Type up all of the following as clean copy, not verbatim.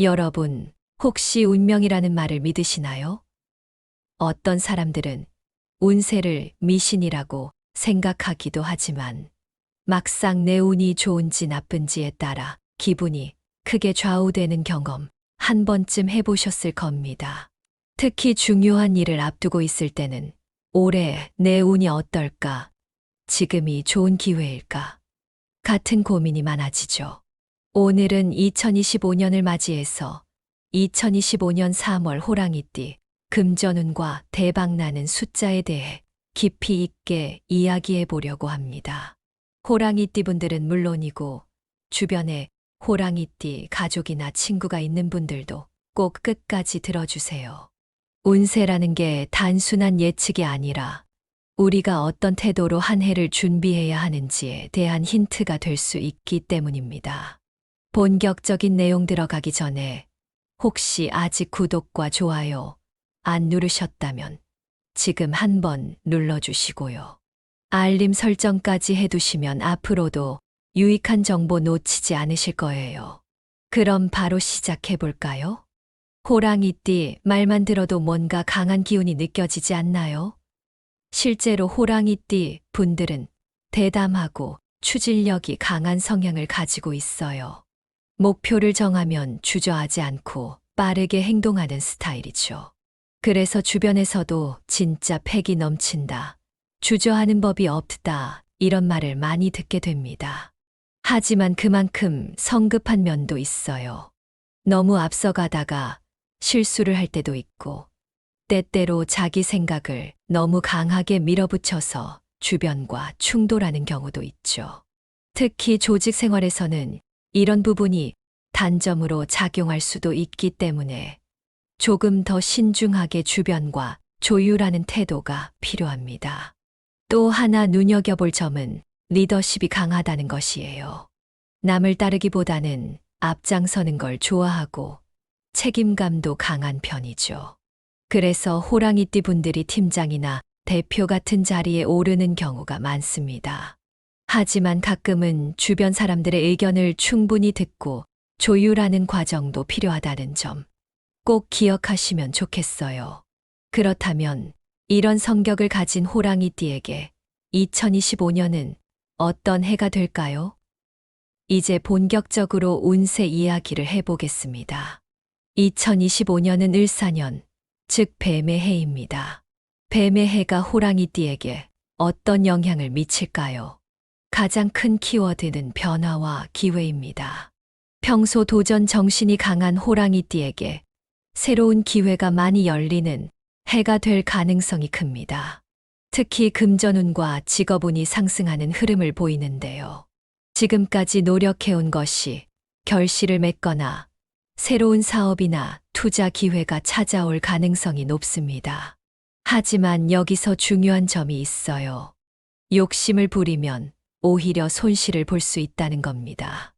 여러분, 혹시 운명이라는 말을 믿으시나요? 어떤 사람들은 운세를 미신이라고 생각하기도 하지만 막상 내 운이 좋은지 나쁜지에 따라 기분이 크게 좌우되는 경험 한 번쯤 해보셨을 겁니다. 특히 중요한 일을 앞두고 있을 때는 올해 내 운이 어떨까? 지금이 좋은 기회일까? 같은 고민이 많아지죠. 오늘은 2025년을 맞이해서 2025년 3월 호랑이띠 금전운과 대박나는 숫자에 대해 깊이 있게 이야기해 보려고 합니다. 호랑이띠 분들은 물론이고 주변에 호랑이띠 가족이나 친구가 있는 분들도 꼭 끝까지 들어주세요. 운세라는 게 단순한 예측이 아니라 우리가 어떤 태도로 한 해를 준비해야 하는지에 대한 힌트가 될 수 있기 때문입니다. 본격적인 내용 들어가기 전에 혹시 아직 구독과 좋아요 안 누르셨다면 지금 한번 눌러주시고요. 알림 설정까지 해두시면 앞으로도 유익한 정보 놓치지 않으실 거예요. 그럼 바로 시작해 볼까요? 호랑이띠 말만 들어도 뭔가 강한 기운이 느껴지지 않나요? 실제로 호랑이띠 분들은 대담하고 추진력이 강한 성향을 가지고 있어요. 목표를 정하면 주저하지 않고 빠르게 행동하는 스타일이죠. 그래서 주변에서도 진짜 패기 넘친다, 주저하는 법이 없다, 이런 말을 많이 듣게 됩니다. 하지만 그만큼 성급한 면도 있어요. 너무 앞서가다가 실수를 할 때도 있고, 때때로 자기 생각을 너무 강하게 밀어붙여서 주변과 충돌하는 경우도 있죠. 특히 조직 생활에서는 이런 부분이 단점으로 작용할 수도 있기 때문에 조금 더 신중하게 주변과 조율하는 태도가 필요합니다. 또 하나 눈여겨볼 점은 리더십이 강하다는 것이에요. 남을 따르기보다는 앞장서는 걸 좋아하고 책임감도 강한 편이죠. 그래서 호랑이띠 분들이 팀장이나 대표 같은 자리에 오르는 경우가 많습니다. 하지만 가끔은 주변 사람들의 의견을 충분히 듣고 조율하는 과정도 필요하다는 점 꼭 기억하시면 좋겠어요. 그렇다면 이런 성격을 가진 호랑이띠에게 2025년은 어떤 해가 될까요? 이제 본격적으로 운세 이야기를 해보겠습니다. 2025년은 을사년, 즉 뱀의 해입니다. 뱀의 해가 호랑이띠에게 어떤 영향을 미칠까요? 가장 큰 키워드는 변화와 기회입니다. 평소 도전 정신이 강한 호랑이띠에게 새로운 기회가 많이 열리는 해가 될 가능성이 큽니다. 특히 금전운과 직업운이 상승하는 흐름을 보이는데요. 지금까지 노력해온 것이 결실을 맺거나 새로운 사업이나 투자 기회가 찾아올 가능성이 높습니다. 하지만 여기서 중요한 점이 있어요. 욕심을 부리면 오히려 손실을 볼 수 있다는 겁니다.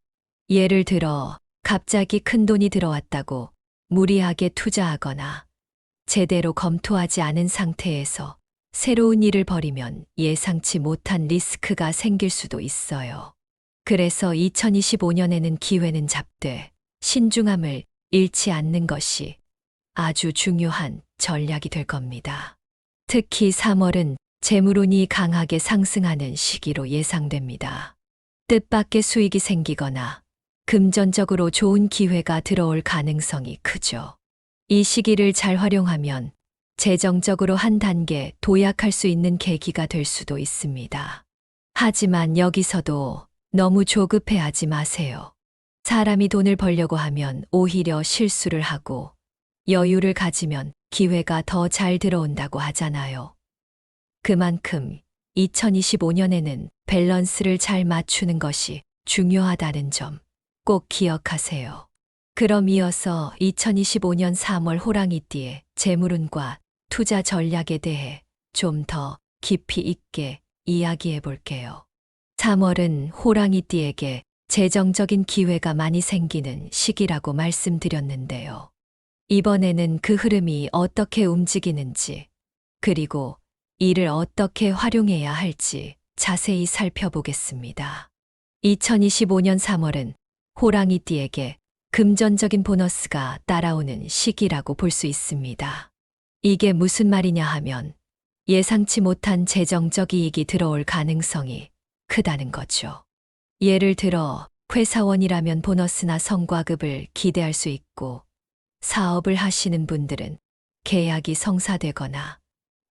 예를 들어 갑자기 큰 돈이 들어왔다고 무리하게 투자하거나 제대로 검토하지 않은 상태에서 새로운 일을 벌이면 예상치 못한 리스크가 생길 수도 있어요. 그래서 2025년에는 기회는 잡되 신중함을 잃지 않는 것이 아주 중요한 전략이 될 겁니다. 특히 3월은 재물운이 강하게 상승하는 시기로 예상됩니다. 뜻밖의 수익이 생기거나 금전적으로 좋은 기회가 들어올 가능성이 크죠. 이 시기를 잘 활용하면 재정적으로 한 단계 도약할 수 있는 계기가 될 수도 있습니다. 하지만 여기서도 너무 조급해하지 마세요. 사람이 돈을 벌려고 하면 오히려 실수를 하고 여유를 가지면 기회가 더 잘 들어온다고 하잖아요. 그만큼 2025년에는 밸런스를 잘 맞추는 것이 중요하다는 점 꼭 기억하세요. 그럼 이어서 2025년 3월 호랑이띠의 재물운과 투자 전략에 대해 좀 더 깊이 있게 이야기해 볼게요. 3월은 호랑이띠에게 재정적인 기회가 많이 생기는 시기라고 말씀드렸는데요. 이번에는 그 흐름이 어떻게 움직이는지, 그리고 이를 어떻게 활용해야 할지 자세히 살펴보겠습니다. 2025년 3월은 호랑이띠에게 금전적인 보너스가 따라오는 시기라고 볼 수 있습니다. 이게 무슨 말이냐 하면 예상치 못한 재정적 이익이 들어올 가능성이 크다는 거죠. 예를 들어 회사원이라면 보너스나 성과급을 기대할 수 있고, 사업을 하시는 분들은 계약이 성사되거나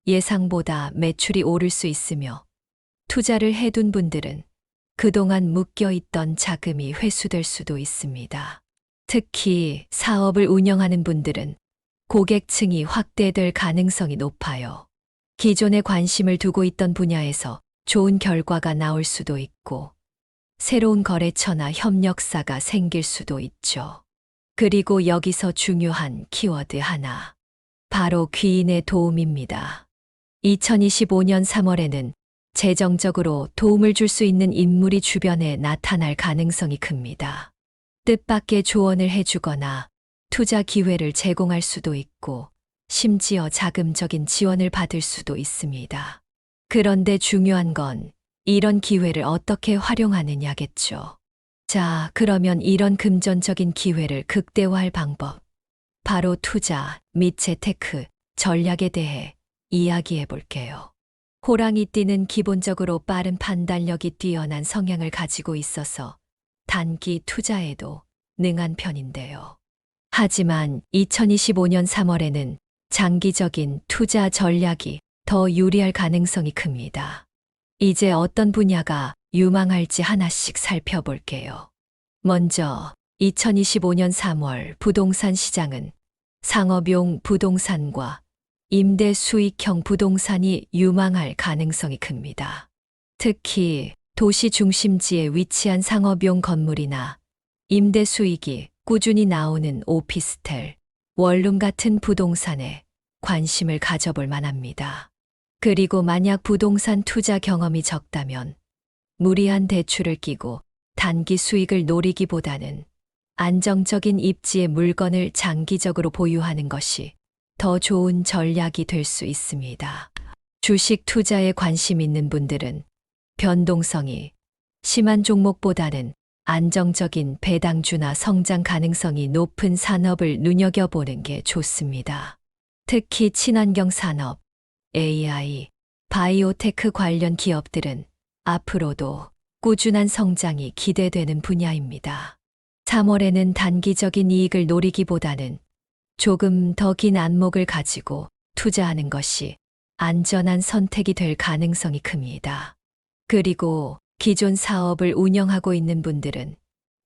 예상보다 매출이 오를 수 있으며, 투자를 해둔 분들은 그동안 묶여있던 자금이 회수될 수도 있습니다. 특히 사업을 운영하는 분들은 고객층이 확대될 가능성이 높아요. 기존에 관심을 두고 있던 분야에서 좋은 결과가 나올 수도 있고, 새로운 거래처나 협력사가 생길 수도 있죠. 그리고 여기서 중요한 키워드 하나. 바로 귀인의 도움입니다. 2025년 3월에는 재정적으로 도움을 줄 수 있는 인물이 주변에 나타날 가능성이 큽니다. 뜻밖의 조언을 해주거나 투자 기회를 제공할 수도 있고, 심지어 자금적인 지원을 받을 수도 있습니다. 그런데 중요한 건 이런 기회를 어떻게 활용하느냐겠죠. 자, 그러면 이런 금전적인 기회를 극대화할 방법, 바로 투자 및 재테크 전략에 대해 이야기해 볼게요. 호랑이띠는 기본적으로 빠른 판단력이 뛰어난 성향을 가지고 있어서 단기 투자에도 능한 편인데요. 하지만 2025년 3월에는 장기적인 투자 전략이 더 유리할 가능성이 큽니다. 이제 어떤 분야가 유망할지 하나씩 살펴볼게요. 먼저 2025년 3월 부동산 시장은 상업용 부동산과 임대 수익형 부동산이 유망할 가능성이 큽니다. 특히 도시 중심지에 위치한 상업용 건물이나 임대 수익이 꾸준히 나오는 오피스텔, 원룸 같은 부동산에 관심을 가져볼 만합니다. 그리고 만약 부동산 투자 경험이 적다면 무리한 대출을 끼고 단기 수익을 노리기보다는 안정적인 입지의 물건을 장기적으로 보유하는 것이 더 좋은 전략이 될 수 있습니다. 주식 투자에 관심 있는 분들은 변동성이 심한 종목보다는 안정적인 배당주나 성장 가능성이 높은 산업을 눈여겨보는 게 좋습니다. 특히 친환경 산업, AI, 바이오테크 관련 기업들은 앞으로도 꾸준한 성장이 기대되는 분야입니다. 3월에는 단기적인 이익을 노리기보다는 조금 더 긴 안목을 가지고 투자하는 것이 안전한 선택이 될 가능성이 큽니다. 그리고 기존 사업을 운영하고 있는 분들은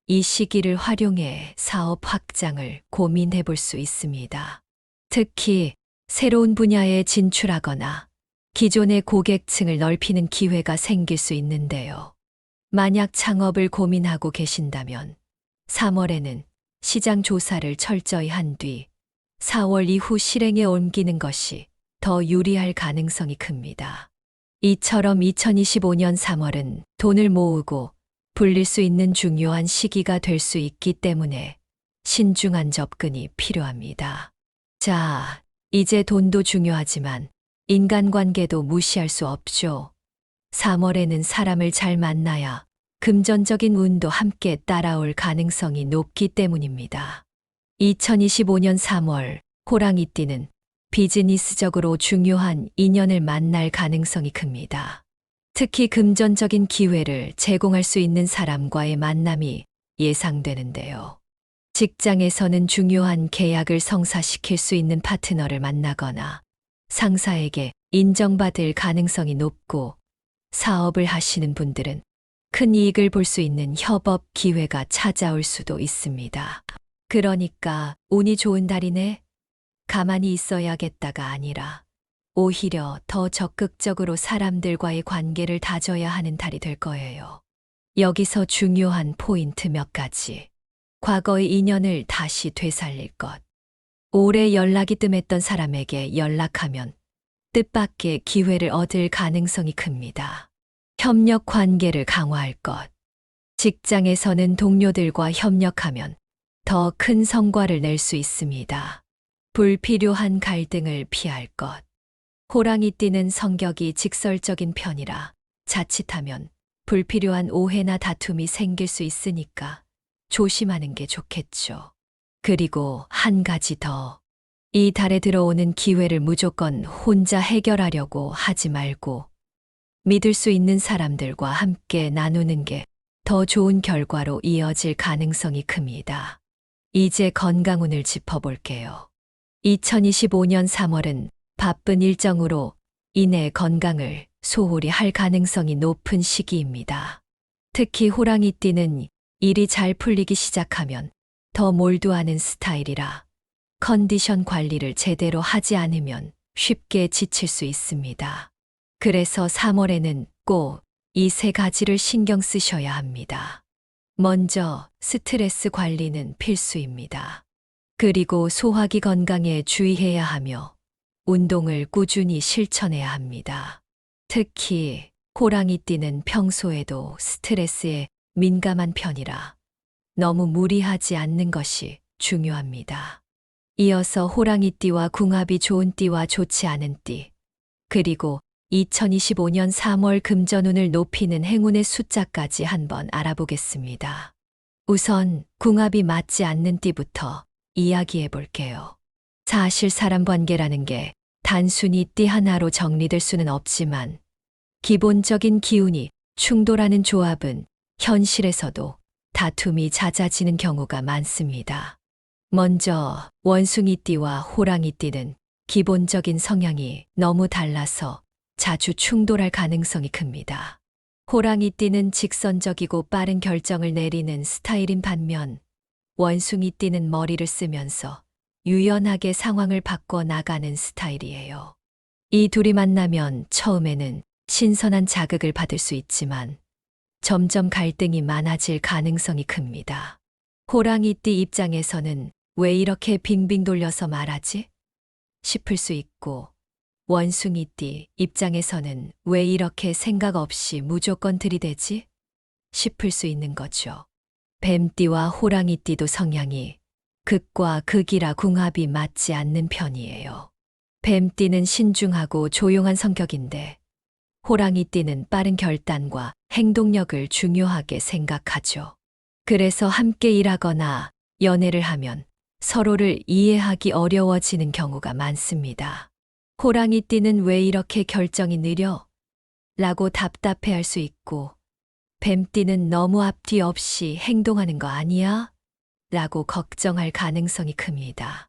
이 시기를 활용해 사업 확장을 고민해 볼 수 있습니다. 특히 새로운 분야에 진출하거나 기존의 고객층을 넓히는 기회가 생길 수 있는데요. 만약 창업을 고민하고 계신다면 3월에는 시장 조사를 철저히 한 뒤 4월 이후 실행에 옮기는 것이 더 유리할 가능성이 큽니다. 이처럼 2025년 3월은 돈을 모으고 불릴 수 있는 중요한 시기가 될 수 있기 때문에 신중한 접근이 필요합니다. 자, 이제 돈도 중요하지만 인간관계도 무시할 수 없죠. 3월에는 사람을 잘 만나야 금전적인 운도 함께 따라올 가능성이 높기 때문입니다. 2025년 3월 호랑이띠는 비즈니스적으로 중요한 인연을 만날 가능성이 큽니다. 특히 금전적인 기회를 제공할 수 있는 사람과의 만남이 예상되는데요. 직장에서는 중요한 계약을 성사시킬 수 있는 파트너를 만나거나 상사에게 인정받을 가능성이 높고, 사업을 하시는 분들은 큰 이익을 볼 수 있는 협업 기회가 찾아올 수도 있습니다. 그러니까 운이 좋은 달이네? 가만히 있어야겠다가 아니라 오히려 더 적극적으로 사람들과의 관계를 다져야 하는 달이 될 거예요. 여기서 중요한 포인트 몇 가지. 과거의 인연을 다시 되살릴 것. 오래 연락이 뜸했던 사람에게 연락하면 뜻밖의 기회를 얻을 가능성이 큽니다. 협력 관계를 강화할 것. 직장에서는 동료들과 협력하면 더 큰 성과를 낼 수 있습니다. 불필요한 갈등을 피할 것. 호랑이띠는 성격이 직설적인 편이라 자칫하면 불필요한 오해나 다툼이 생길 수 있으니까 조심하는 게 좋겠죠. 그리고 한 가지 더. 이 달에 들어오는 기회를 무조건 혼자 해결하려고 하지 말고 믿을 수 있는 사람들과 함께 나누는 게 더 좋은 결과로 이어질 가능성이 큽니다. 이제 건강운을 짚어볼게요. 2025년 3월은 바쁜 일정으로 인해 건강을 소홀히 할 가능성이 높은 시기입니다. 특히 호랑이띠는 일이 잘 풀리기 시작하면 더 몰두하는 스타일이라 컨디션 관리를 제대로 하지 않으면 쉽게 지칠 수 있습니다. 그래서 3월에는 꼭 이 세 가지를 신경 쓰셔야 합니다. 먼저 스트레스 관리는 필수입니다. 그리고 소화기 건강에 주의해야 하며 운동을 꾸준히 실천해야 합니다. 특히 호랑이띠는 평소에도 스트레스에 민감한 편이라 너무 무리하지 않는 것이 중요합니다. 이어서 호랑이띠와 궁합이 좋은 띠와 좋지 않은 띠, 그리고 2025년 3월 금전운을 높이는 행운의 숫자까지 한번 알아보겠습니다. 우선 궁합이 맞지 않는 띠부터 이야기해 볼게요. 사실 사람 관계라는 게 단순히 띠 하나로 정리될 수는 없지만 기본적인 기운이 충돌하는 조합은 현실에서도 다툼이 잦아지는 경우가 많습니다. 먼저 원숭이띠와 호랑이띠는 기본적인 성향이 너무 달라서 자주 충돌할 가능성이 큽니다. 호랑이띠는 직선적이고 빠른 결정을 내리는 스타일인 반면 원숭이띠는 머리를 쓰면서 유연하게 상황을 바꿔 나가는 스타일이에요. 이 둘이 만나면 처음에는 신선한 자극을 받을 수 있지만 점점 갈등이 많아질 가능성이 큽니다. 호랑이띠 입장에서는 왜 이렇게 빙빙 돌려서 말하지? 싶을 수 있고 원숭이띠 입장에서는 왜 이렇게 생각 없이 무조건 들이대지? 싶을 수 있는 거죠. 뱀띠와 호랑이띠도 성향이 극과 극이라 궁합이 맞지 않는 편이에요. 뱀띠는 신중하고 조용한 성격인데 호랑이띠는 빠른 결단과 행동력을 중요하게 생각하죠. 그래서 함께 일하거나 연애를 하면 서로를 이해하기 어려워지는 경우가 많습니다. 호랑이띠는 왜 이렇게 결정이 느려? 라고 답답해할 수 있고 뱀띠는 너무 앞뒤 없이 행동하는 거 아니야? 라고 걱정할 가능성이 큽니다.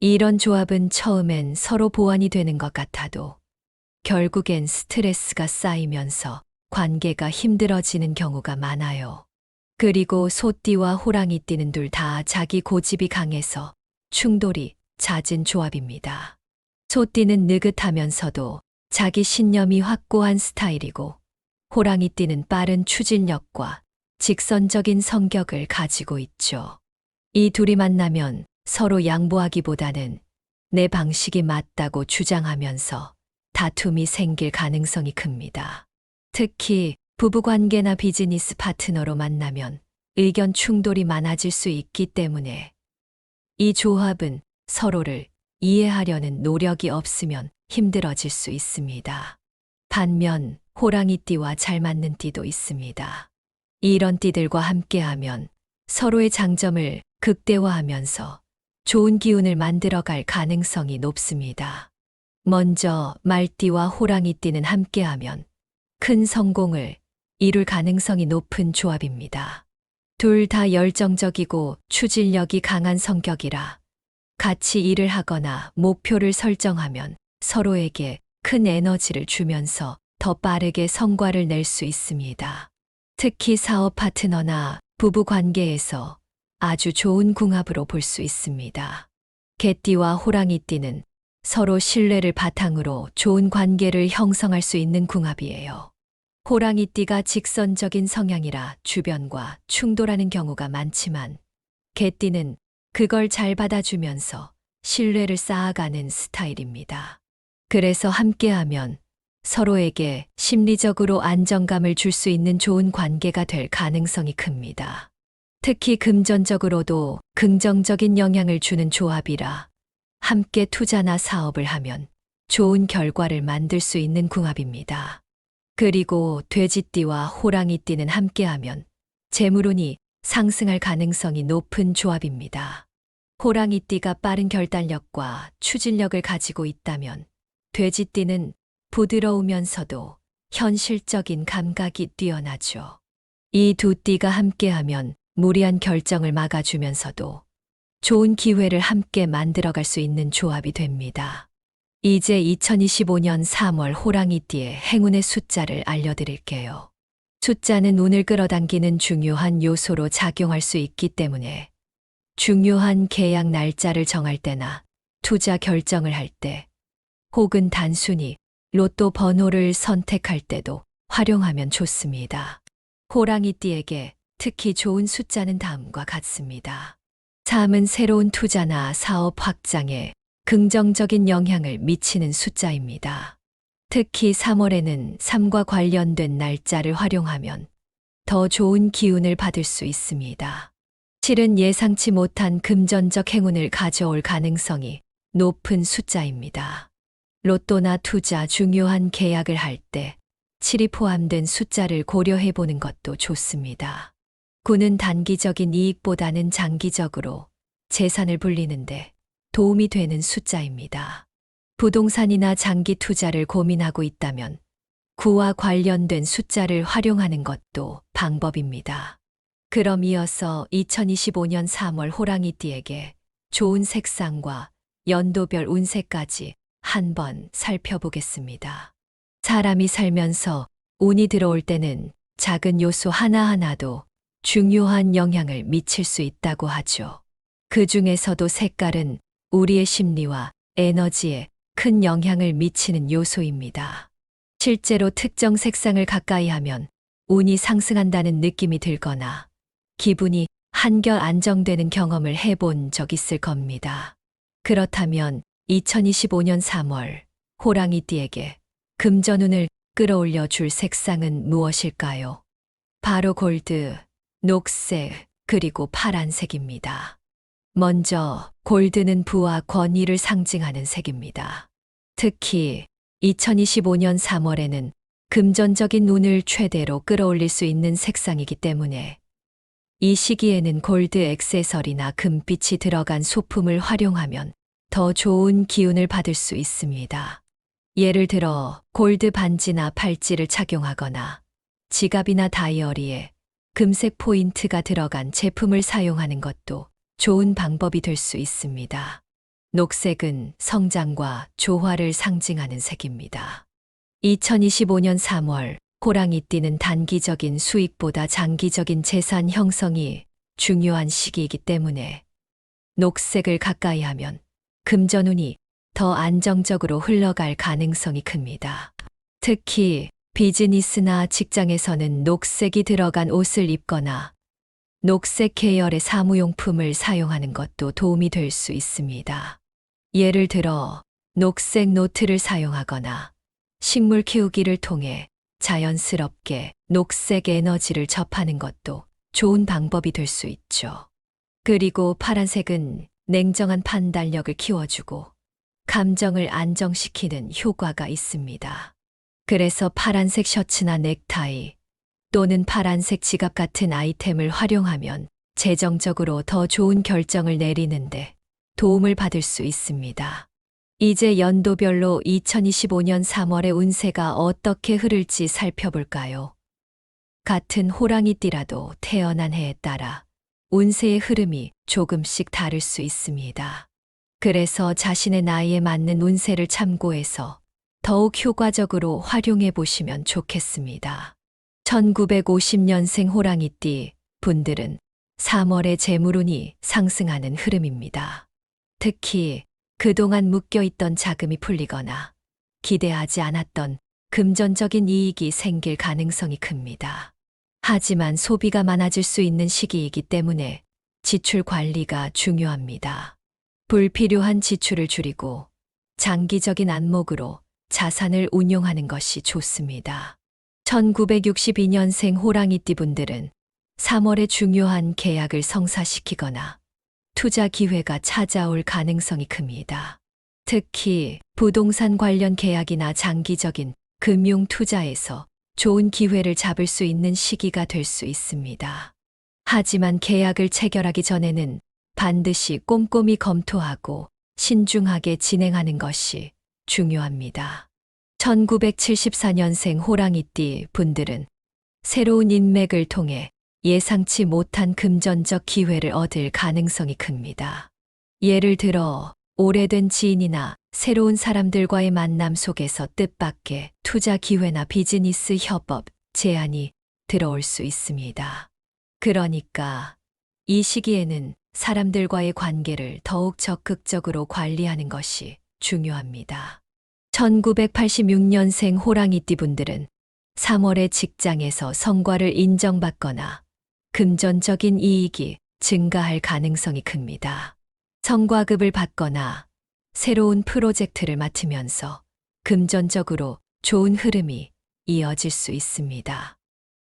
이런 조합은 처음엔 서로 보완이 되는 것 같아도 결국엔 스트레스가 쌓이면서 관계가 힘들어지는 경우가 많아요. 그리고 소띠와 호랑이띠는 둘 다 자기 고집이 강해서 충돌이 잦은 조합입니다. 소띠는 느긋하면서도 자기 신념이 확고한 스타일이고 호랑이띠는 빠른 추진력과 직선적인 성격을 가지고 있죠. 이 둘이 만나면 서로 양보하기보다는 내 방식이 맞다고 주장하면서 다툼이 생길 가능성이 큽니다. 특히 부부관계나 비즈니스 파트너로 만나면 의견 충돌이 많아질 수 있기 때문에 이 조합은 서로를 이해하려는 노력이 없으면 힘들어질 수 있습니다. 반면 호랑이띠와 잘 맞는 띠도 있습니다. 이런 띠들과 함께하면 서로의 장점을 극대화하면서 좋은 기운을 만들어갈 가능성이 높습니다. 먼저 말띠와 호랑이띠는 함께하면 큰 성공을 이룰 가능성이 높은 조합입니다. 둘 다 열정적이고 추진력이 강한 성격이라 같이 일을 하거나 목표를 설정하면 서로에게 큰 에너지를 주면서 더 빠르게 성과를 낼 수 있습니다. 특히 사업 파트너나 부부 관계에서 아주 좋은 궁합으로 볼 수 있습니다. 개띠와 호랑이띠는 서로 신뢰를 바탕으로 좋은 관계를 형성할 수 있는 궁합이에요. 호랑이띠가 직선적인 성향이라 주변과 충돌하는 경우가 많지만 개띠는 그걸 잘 받아주면서 신뢰를 쌓아가는 스타일입니다. 그래서 함께하면 서로에게 심리적으로 안정감을 줄 수 있는 좋은 관계가 될 가능성이 큽니다. 특히 금전적으로도 긍정적인 영향을 주는 조합이라 함께 투자나 사업을 하면 좋은 결과를 만들 수 있는 궁합입니다. 그리고 돼지띠와 호랑이띠는 함께하면 재물운이 상승할 가능성이 높은 조합입니다. 호랑이띠가 빠른 결단력과 추진력을 가지고 있다면 돼지띠는 부드러우면서도 현실적인 감각이 뛰어나죠. 이 두 띠가 함께하면 무리한 결정을 막아주면서도 좋은 기회를 함께 만들어갈 수 있는 조합이 됩니다. 이제 2025년 3월 호랑이띠의 행운의 숫자를 알려드릴게요. 숫자는 운을 끌어당기는 중요한 요소로 작용할 수 있기 때문에 중요한 계약 날짜를 정할 때나 투자 결정을 할 때 혹은 단순히 로또 번호를 선택할 때도 활용하면 좋습니다. 호랑이띠에게 특히 좋은 숫자는 다음과 같습니다. 3은 새로운 투자나 사업 확장에 긍정적인 영향을 미치는 숫자입니다. 특히 3월에는 3과 관련된 날짜를 활용하면 더 좋은 기운을 받을 수 있습니다. 7은 예상치 못한 금전적 행운을 가져올 가능성이 높은 숫자입니다. 로또나 투자, 중요한 계약을 할 때 7이 포함된 숫자를 고려해 보는 것도 좋습니다. 9는 단기적인 이익보다는 장기적으로 재산을 불리는데 도움이 되는 숫자입니다. 부동산이나 장기 투자를 고민하고 있다면 9와 관련된 숫자를 활용하는 것도 방법입니다. 그럼 이어서 2025년 3월 호랑이띠에게 좋은 색상과 연도별 운세까지 한번 살펴보겠습니다. 사람이 살면서 운이 들어올 때는 작은 요소 하나하나도 중요한 영향을 미칠 수 있다고 하죠. 그 중에서도 색깔은 우리의 심리와 에너지에 큰 영향을 미치는 요소입니다. 실제로 특정 색상을 가까이 하면 운이 상승한다는 느낌이 들거나 기분이 한결 안정되는 경험을 해본 적 있을 겁니다. 그렇다면 2025년 3월 호랑이띠에게 금전운을 끌어올려 줄 색상은 무엇일까요? 바로 골드, 녹색, 그리고 파란색입니다. 먼저 골드는 부와 권위를 상징하는 색입니다. 특히 2025년 3월에는 금전적인 운을 최대로 끌어올릴 수 있는 색상이기 때문에 이 시기에는 골드 액세서리나 금빛이 들어간 소품을 활용하면 더 좋은 기운을 받을 수 있습니다. 예를 들어 골드 반지나 팔찌를 착용하거나 지갑이나 다이어리에 금색 포인트가 들어간 제품을 사용하는 것도 좋은 방법이 될 수 있습니다. 녹색은 성장과 조화를 상징하는 색입니다. 2025년 3월 호랑이띠는 단기적인 수익보다 장기적인 재산 형성이 중요한 시기이기 때문에 녹색을 가까이 하면 금전운이 더 안정적으로 흘러갈 가능성이 큽니다. 특히 비즈니스나 직장에서는 녹색이 들어간 옷을 입거나 녹색 계열의 사무용품을 사용하는 것도 도움이 될 수 있습니다. 예를 들어 녹색 노트를 사용하거나 식물 키우기를 통해 자연스럽게 녹색 에너지를 접하는 것도 좋은 방법이 될 수 있죠. 그리고 파란색은 냉정한 판단력을 키워주고 감정을 안정시키는 효과가 있습니다. 그래서 파란색 셔츠나 넥타이 또는 파란색 지갑 같은 아이템을 활용하면 재정적으로 더 좋은 결정을 내리는데 도움을 받을 수 있습니다. 이제 연도별로 2025년 3월의 운세가 어떻게 흐를지 살펴볼까요? 같은 호랑이띠라도 태어난 해에 따라 운세의 흐름이 조금씩 다를 수 있습니다. 그래서 자신의 나이에 맞는 운세를 참고해서 더욱 효과적으로 활용해 보시면 좋겠습니다. 1950년생 호랑이띠 분들은 3월에 재물운이 상승하는 흐름입니다. 특히 그동안 묶여있던 자금이 풀리거나 기대하지 않았던 금전적인 이익이 생길 가능성이 큽니다. 하지만 소비가 많아질 수 있는 시기이기 때문에 지출 관리가 중요합니다. 불필요한 지출을 줄이고 장기적인 안목으로 자산을 운용하는 것이 좋습니다. 1962년생 호랑이띠 분들은 3월에 중요한 계약을 성사시키거나 투자 기회가 찾아올 가능성이 큽니다. 특히 부동산 관련 계약이나 장기적인 금융 투자에서 좋은 기회를 잡을 수 있는 시기가 될 수 있습니다. 하지만 계약을 체결하기 전에는 반드시 꼼꼼히 검토하고 신중하게 진행하는 것이 중요합니다. 1974년생 호랑이띠 분들은 새로운 인맥을 통해 예상치 못한 금전적 기회를 얻을 가능성이 큽니다. 예를 들어 오래된 지인이나 새로운 사람들과의 만남 속에서 뜻밖의 투자 기회나 비즈니스 협업 제안이 들어올 수 있습니다. 그러니까 이 시기에는 사람들과의 관계를 더욱 적극적으로 관리하는 것이 중요합니다. 1986년생 호랑이띠 분들은 3월에 직장에서 성과를 인정받거나 금전적인 이익이 증가할 가능성이 큽니다. 성과급을 받거나 새로운 프로젝트를 맡으면서 금전적으로 좋은 흐름이 이어질 수 있습니다.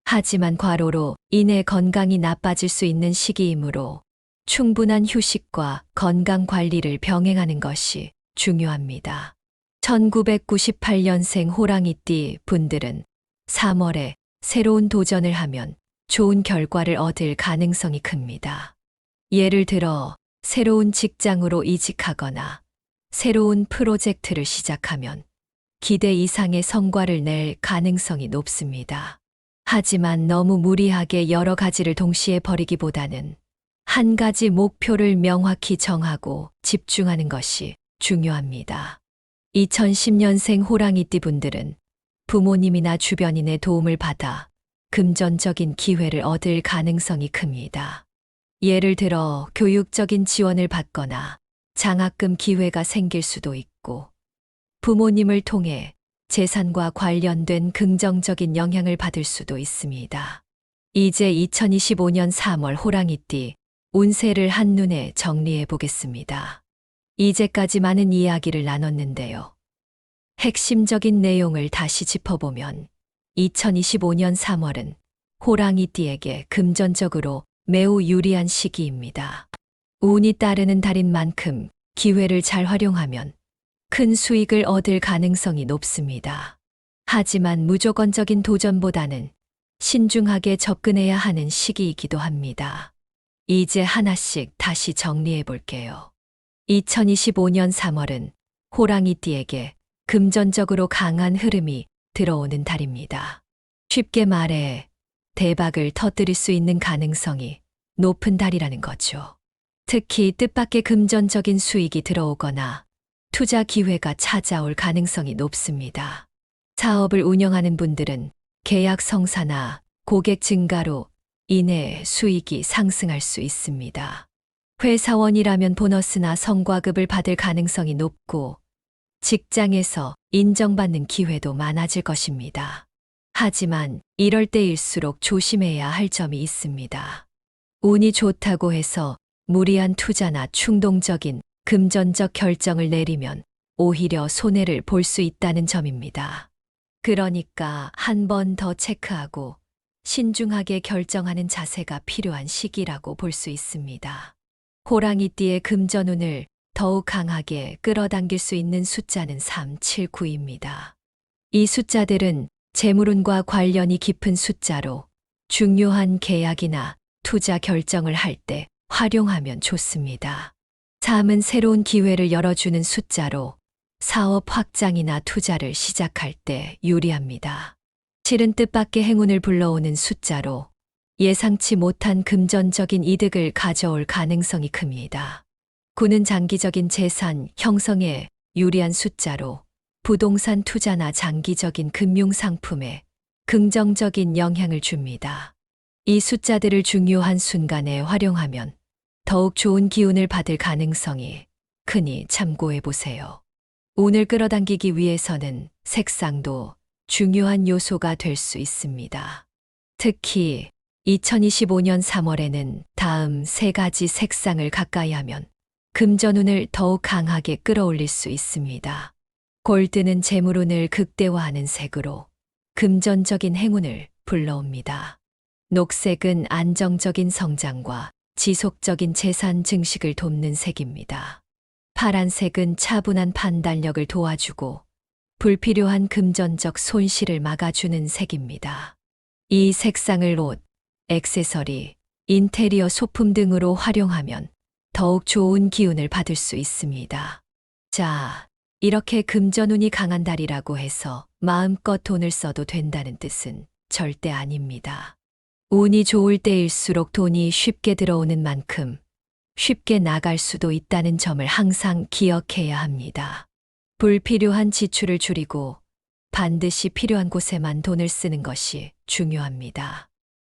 하지만 과로로 인해 건강이 나빠질 수 있는 시기이므로 충분한 휴식과 건강 관리를 병행하는 것이 중요합니다. 1998년생 호랑이띠 분들은 3월에 새로운 도전을 하면 좋은 결과를 얻을 가능성이 큽니다. 예를 들어 새로운 직장으로 이직하거나 새로운 프로젝트를 시작하면 기대 이상의 성과를 낼 가능성이 높습니다. 하지만 너무 무리하게 여러 가지를 동시에 벌이기보다는 한 가지 목표를 명확히 정하고 집중하는 것이 중요합니다. 2010년생 호랑이띠 분들은 부모님이나 주변인의 도움을 받아 금전적인 기회를 얻을 가능성이 큽니다. 예를 들어 교육적인 지원을 받거나 장학금 기회가 생길 수도 있고 부모님을 통해 재산과 관련된 긍정적인 영향을 받을 수도 있습니다. 이제 2025년 3월 호랑이띠 운세를 한눈에 정리해 보겠습니다. 이제까지 많은 이야기를 나눴는데요. 핵심적인 내용을 다시 짚어보면 2025년 3월은 호랑이띠에게 금전적으로 매우 유리한 시기입니다. 운이 따르는 달인 만큼 기회를 잘 활용하면 큰 수익을 얻을 가능성이 높습니다. 하지만 무조건적인 도전보다는 신중하게 접근해야 하는 시기이기도 합니다. 이제 하나씩 다시 정리해 볼게요. 2025년 3월은 호랑이띠에게 금전적으로 강한 흐름이 들어오는 달입니다. 쉽게 말해 대박을 터뜨릴 수 있는 가능성이 높은 달이라는 거죠. 특히 뜻밖의 금전적인 수익이 들어오거나 투자 기회가 찾아올 가능성이 높습니다. 사업을 운영하는 분들은 계약 성사나 고객 증가로 인해 수익이 상승할 수 있습니다. 회사원이라면 보너스나 성과급을 받을 가능성이 높고 직장에서 인정받는 기회도 많아질 것입니다. 하지만 이럴 때일수록 조심해야 할 점이 있습니다. 운이 좋다고 해서 무리한 투자나 충동적인 금전적 결정을 내리면 오히려 손해를 볼 수 있다는 점입니다. 그러니까 한 번 더 체크하고 신중하게 결정하는 자세가 필요한 시기라고 볼 수 있습니다. 호랑이띠의 금전운을 더욱 강하게 끌어당길 수 있는 숫자는 3, 7, 9입니다. 이 숫자들은 재물운과 관련이 깊은 숫자로 중요한 계약이나 투자 결정을 할 때 활용하면 좋습니다. 3은 새로운 기회를 열어주는 숫자로 사업 확장이나 투자를 시작할 때 유리합니다. 7은 뜻밖의 행운을 불러오는 숫자로 예상치 못한 금전적인 이득을 가져올 가능성이 큽니다. 9는 장기적인 재산 형성에 유리한 숫자로 부동산 투자나 장기적인 금융상품에 긍정적인 영향을 줍니다. 이 숫자들을 중요한 순간에 활용하면 더욱 좋은 기운을 받을 가능성이 크니 참고해 보세요. 운을 끌어당기기 위해서는 색상도 중요한 요소가 될 수 있습니다. 특히 2025년 3월에는 다음 세 가지 색상을 가까이 하면 금전운을 더욱 강하게 끌어올릴 수 있습니다. 골드는 재물운을 극대화하는 색으로 금전적인 행운을 불러옵니다. 녹색은 안정적인 성장과 지속적인 재산 증식을 돕는 색입니다. 파란색은 차분한 판단력을 도와주고 불필요한 금전적 손실을 막아주는 색입니다. 이 색상을 옷, 액세서리, 인테리어 소품 등으로 활용하면 더욱 좋은 기운을 받을 수 있습니다. 자, 이렇게 금전운이 강한 달이라고 해서 마음껏 돈을 써도 된다는 뜻은 절대 아닙니다. 운이 좋을 때일수록 돈이 쉽게 들어오는 만큼 쉽게 나갈 수도 있다는 점을 항상 기억해야 합니다. 불필요한 지출을 줄이고 반드시 필요한 곳에만 돈을 쓰는 것이 중요합니다.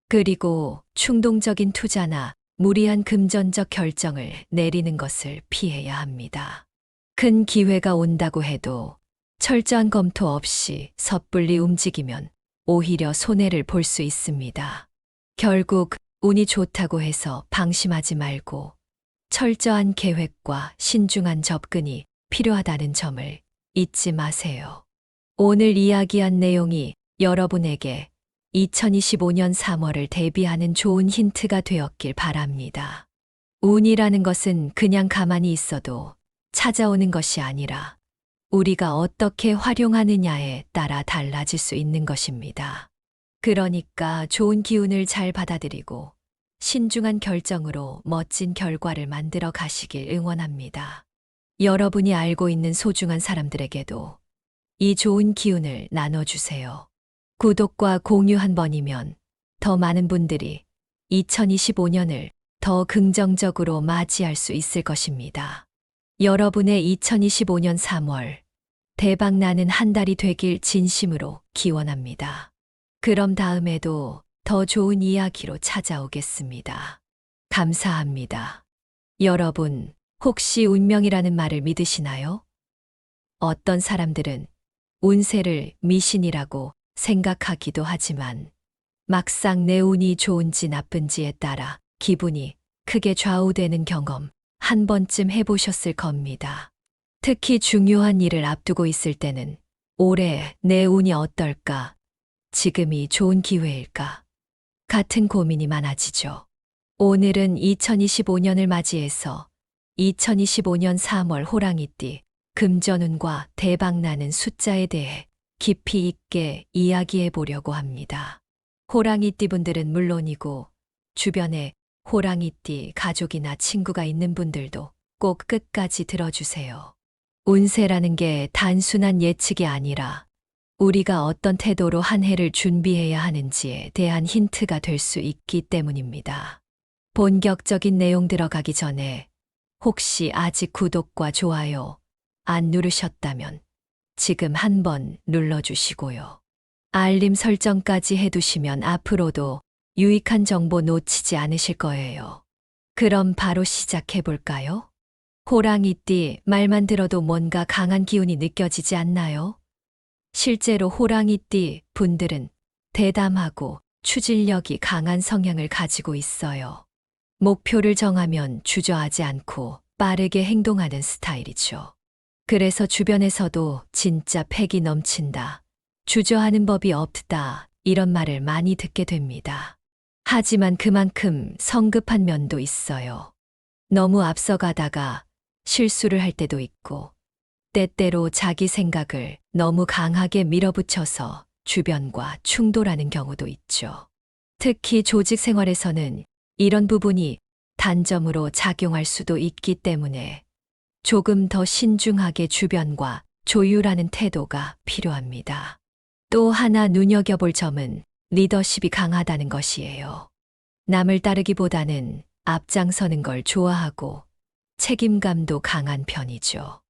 그리고 충동적인 투자나 무리한 금전적 결정을 내리는 것을 피해야 합니다. 큰 기회가 온다고 해도 철저한 검토 없이 섣불리 움직이면 오히려 손해를 볼 수 있습니다. 결국 운이 좋다고 해서 방심하지 말고 철저한 계획과 신중한 접근이 필요하다는 점을 잊지 마세요. 오늘 이야기한 내용이 여러분에게 2025년 3월을 대비하는 좋은 힌트가 되었길 바랍니다. 운이라는 것은 그냥 가만히 있어도 찾아오는 것이 아니라 우리가 어떻게 활용하느냐에 따라 달라질 수 있는 것입니다. 그러니까 좋은 기운을 잘 받아들이고 신중한 결정으로 멋진 결과를 만들어 가시길 응원합니다. 여러분이 알고 있는 소중한 사람들에게도 이 좋은 기운을 나눠주세요. 구독과 공유 한 번이면 더 많은 분들이 2025년을 더 긍정적으로 맞이할 수 있을 것입니다. 여러분의 2025년 3월 대박나는 한 달이 되길 진심으로 기원합니다. 그럼 다음에도 더 좋은 이야기로 찾아오겠습니다. 감사합니다. 여러분, 혹시 운명이라는 말을 믿으시나요? 어떤 사람들은 운세를 미신이라고 생각하기도 하지만 막상 내 운이 좋은지 나쁜지에 따라 기분이 크게 좌우되는 경험 한 번쯤 해보셨을 겁니다. 특히 중요한 일을 앞두고 있을 때는 올해 내 운이 어떨까? 지금이 좋은 기회일까? 같은 고민이 많아지죠. 오늘은 2025년을 맞이해서 2025년 3월 호랑이띠 금전운과 대박나는 숫자에 대해 깊이 있게 이야기해 보려고 합니다. 호랑이띠 분들은 물론이고 주변에 호랑이띠 가족이나 친구가 있는 분들도 꼭 끝까지 들어주세요. 운세라는 게 단순한 예측이 아니라 우리가 어떤 태도로 한 해를 준비해야 하는지에 대한 힌트가 될 수 있기 때문입니다. 본격적인 내용 들어가기 전에 혹시 아직 구독과 좋아요 안 누르셨다면 지금 한번 눌러주시고요. 알림 설정까지 해두시면 앞으로도 유익한 정보 놓치지 않으실 거예요. 그럼 바로 시작해 볼까요? 호랑이띠 말만 들어도 뭔가 강한 기운이 느껴지지 않나요? 실제로 호랑이띠 분들은 대담하고 추진력이 강한 성향을 가지고 있어요. 목표를 정하면 주저하지 않고 빠르게 행동하는 스타일이죠. 그래서 주변에서도 진짜 패기 넘친다, 주저하는 법이 없다, 이런 말을 많이 듣게 됩니다. 하지만 그만큼 성급한 면도 있어요. 너무 앞서가다가 실수를 할 때도 있고, 때때로 자기 생각을 너무 강하게 밀어붙여서 주변과 충돌하는 경우도 있죠. 특히 조직 생활에서는 이런 부분이 단점으로 작용할 수도 있기 때문에 조금 더 신중하게 주변과 조율하는 태도가 필요합니다. 또 하나 눈여겨볼 점은 리더십이 강하다는 것이에요. 남을 따르기보다는 앞장서는 걸 좋아하고 책임감도 강한 편이죠.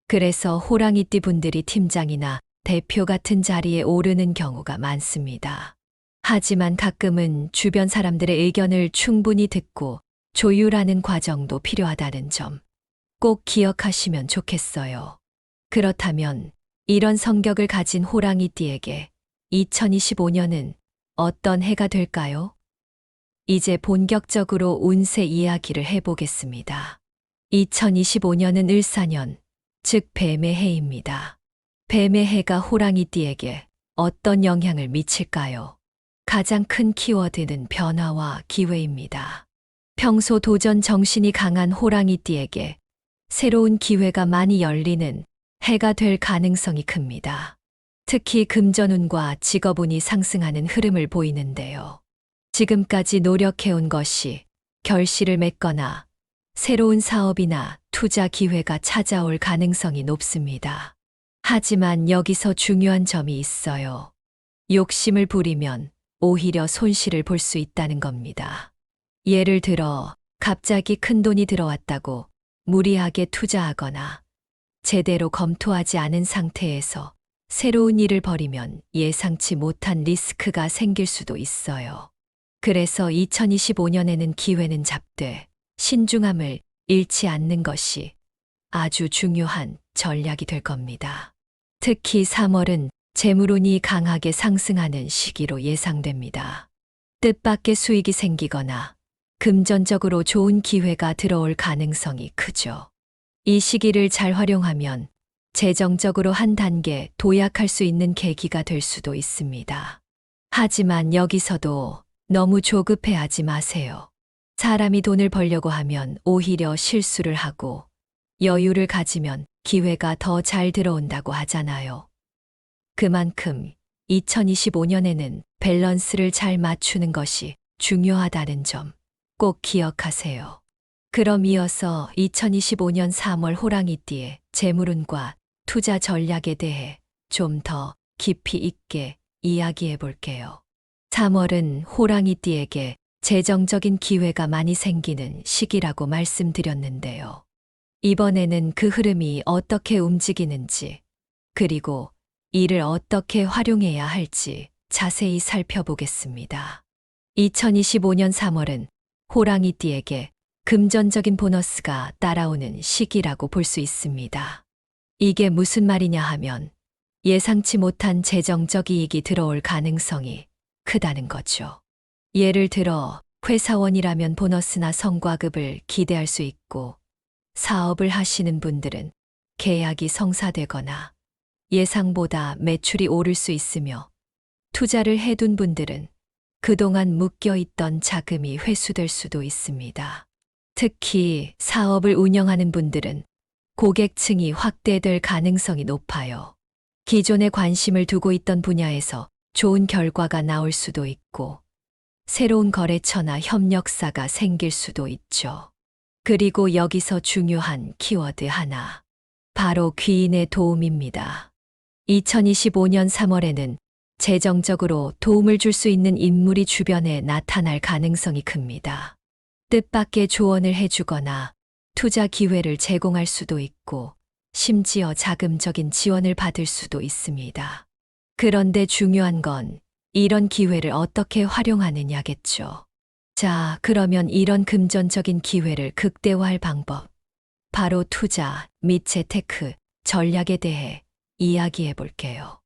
그래서 호랑이띠 분들이 팀장이나 대표 같은 자리에 오르는 경우가 많습니다. 하지만 가끔은 주변 사람들의 의견을 충분히 듣고 조율하는 과정도 필요하다는 점 꼭 기억하시면 좋겠어요. 그렇다면 이런 성격을 가진 호랑이띠에게 2025년은 어떤 해가 될까요? 이제 본격적으로 운세 이야기를 해보겠습니다. 2025년은 을사년, 즉 뱀의 해입니다. 뱀의 해가 호랑이띠에게 어떤 영향을 미칠까요? 가장 큰 키워드는 변화와 기회입니다. 평소 도전 정신이 강한 호랑이띠에게 새로운 기회가 많이 열리는 해가 될 가능성이 큽니다. 특히 금전운과 직업운이 상승하는 흐름을 보이는데요. 지금까지 노력해온 것이 결실을 맺거나 새로운 사업이나 투자 기회가 찾아올 가능성이 높습니다. 하지만 여기서 중요한 점이 있어요. 욕심을 부리면 오히려 손실을 볼 수 있다는 겁니다. 예를 들어 갑자기 큰 돈이 들어왔다고 무리하게 투자하거나 제대로 검토하지 않은 상태에서 새로운 일을 벌이면 예상치 못한 리스크가 생길 수도 있어요. 그래서 2025년에는 기회는 잡되 신중함을 잃지 않는 것이 아주 중요한 전략이 될 겁니다. 특히 3월은 재물운이 강하게 상승하는 시기로 예상됩니다. 뜻밖의 수익이 생기거나 금전적으로 좋은 기회가 들어올 가능성이 크죠. 이 시기를 잘 활용하면 재정적으로 한 단계 도약할 수 있는 계기가 될 수도 있습니다. 하지만 여기서도 너무 조급해하지 마세요. 사람이 돈을 벌려고 하면 오히려 실수를 하고 여유를 가지면 기회가 더 잘 들어온다고 하잖아요. 그만큼 2025년에는 밸런스를 잘 맞추는 것이 중요하다는 점 꼭 기억하세요. 그럼 이어서 2025년 3월 호랑이띠의 재물운과 투자 전략에 대해 좀 더 깊이 있게 이야기해 볼게요. 3월은 호랑이띠에게 재정적인 기회가 많이 생기는 시기라고 말씀드렸는데요. 이번에는 그 흐름이 어떻게 움직이는지, 그리고 이를 어떻게 활용해야 할지 자세히 살펴보겠습니다. 2025년 3월은 호랑이띠에게 금전적인 보너스가 따라오는 시기라고 볼 수 있습니다. 이게 무슨 말이냐 하면 예상치 못한 재정적 이익이 들어올 가능성이 크다는 거죠. 예를 들어 회사원이라면 보너스나 성과급을 기대할 수 있고, 사업을 하시는 분들은 계약이 성사되거나 예상보다 매출이 오를 수 있으며, 투자를 해둔 분들은 그동안 묶여있던 자금이 회수될 수도 있습니다. 특히 사업을 운영하는 분들은 고객층이 확대될 가능성이 높아요. 기존에 관심을 두고 있던 분야에서 좋은 결과가 나올 수도 있고, 새로운 거래처나 협력사가 생길 수도 있죠. 그리고 여기서 중요한 키워드 하나, 바로 귀인의 도움입니다. 2025년 3월에는 재정적으로 도움을 줄 수 있는 인물이 주변에 나타날 가능성이 큽니다. 뜻밖의 조언을 해주거나 투자 기회를 제공할 수도 있고, 심지어 자금적인 지원을 받을 수도 있습니다. 그런데 중요한 건 이런 기회를 어떻게 활용하느냐겠죠. 자, 그러면 이런 금전적인 기회를 극대화할 방법, 바로 투자 및 재테크 전략에 대해 이야기해 볼게요.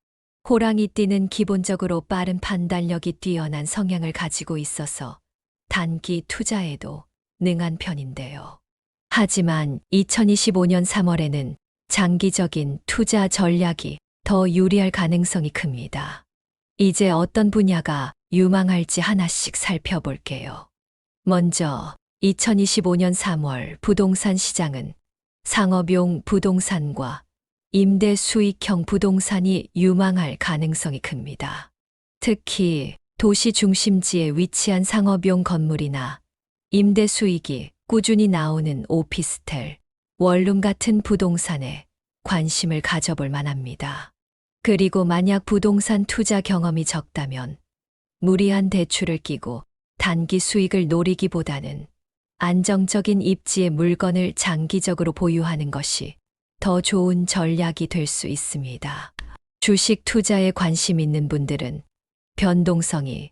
호랑이띠는 기본적으로 빠른 판단력이 뛰어난 성향을 가지고 있어서 단기 투자에도 능한 편인데요. 하지만 2025년 3월에는 장기적인 투자 전략이 더 유리할 가능성이 큽니다. 이제 어떤 분야가 유망할지 하나씩 살펴볼게요. 먼저 2025년 3월 부동산 시장은 상업용 부동산과 임대 수익형 부동산이 유망할 가능성이 큽니다. 특히 도시 중심지에 위치한 상업용 건물이나 임대 수익이 꾸준히 나오는 오피스텔, 원룸 같은 부동산에 관심을 가져볼 만합니다. 그리고 만약 부동산 투자 경험이 적다면 무리한 대출을 끼고 단기 수익을 노리기보다는 안정적인 입지의 물건을 장기적으로 보유하는 것이 더 좋은 전략이 될 수 있습니다. 주식 투자에 관심 있는 분들은 변동성이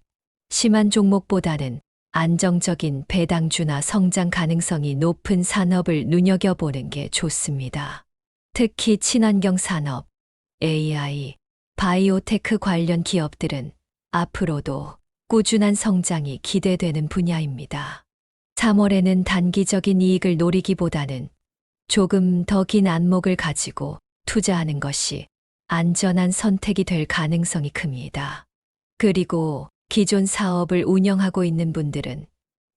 심한 종목보다는 안정적인 배당주나 성장 가능성이 높은 산업을 눈여겨보는 게 좋습니다. 특히 친환경 산업, AI, 바이오테크 관련 기업들은 앞으로도 꾸준한 성장이 기대되는 분야입니다. 3월에는 단기적인 이익을 노리기보다는 조금 더 긴 안목을 가지고 투자하는 것이 안전한 선택이 될 가능성이 큽니다. 그리고 기존 사업을 운영하고 있는 분들은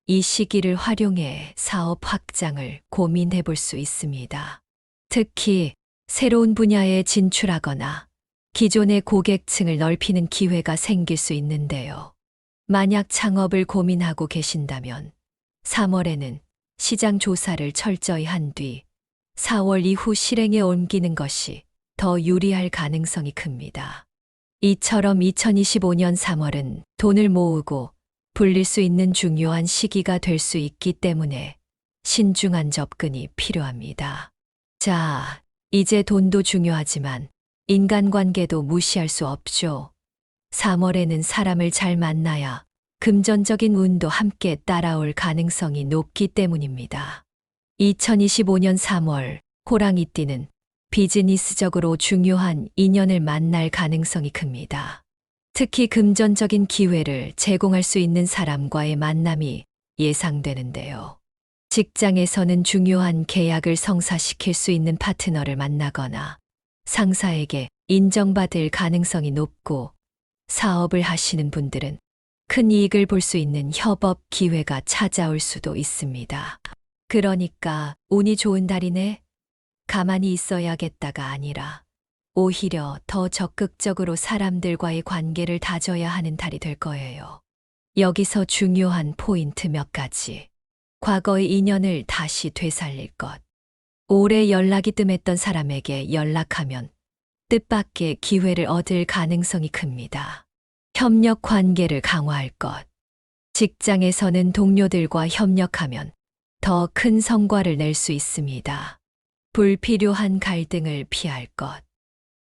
이 시기를 활용해 사업 확장을 고민해 볼 수 있습니다. 특히 새로운 분야에 진출하거나 기존의 고객층을 넓히는 기회가 생길 수 있는데요. 만약 창업을 고민하고 계신다면 3월에는 시장 조사를 철저히 한 뒤 4월 이후 실행에 옮기는 것이 더 유리할 가능성이 큽니다. 이처럼 2025년 3월은 돈을 모으고 불릴 수 있는 중요한 시기가 될 수 있기 때문에 신중한 접근이 필요합니다. 자, 이제 돈도 중요하지만 인간관계도 무시할 수 없죠. 3월에는 사람을 잘 만나야 금전적인 운도 함께 따라올 가능성이 높기 때문입니다. 2025년 3월 호랑이띠는 비즈니스적으로 중요한 인연을 만날 가능성이 큽니다. 특히 금전적인 기회를 제공할 수 있는 사람과의 만남이 예상되는데요. 직장에서는 중요한 계약을 성사시킬 수 있는 파트너를 만나거나 상사에게 인정받을 가능성이 높고, 사업을 하시는 분들은 큰 이익을 볼 수 있는 협업 기회가 찾아올 수도 있습니다. 그러니까 운이 좋은 달이네. 가만히 있어야겠다가 아니라 오히려 더 적극적으로 사람들과의 관계를 다져야 하는 달이 될 거예요. 여기서 중요한 포인트 몇 가지. 과거의 인연을 다시 되살릴 것. 오래 연락이 뜸했던 사람에게 연락하면 뜻밖의 기회를 얻을 가능성이 큽니다. 협력 관계를 강화할 것. 직장에서는 동료들과 협력하면 더 큰 성과를 낼 수 있습니다. 불필요한 갈등을 피할 것.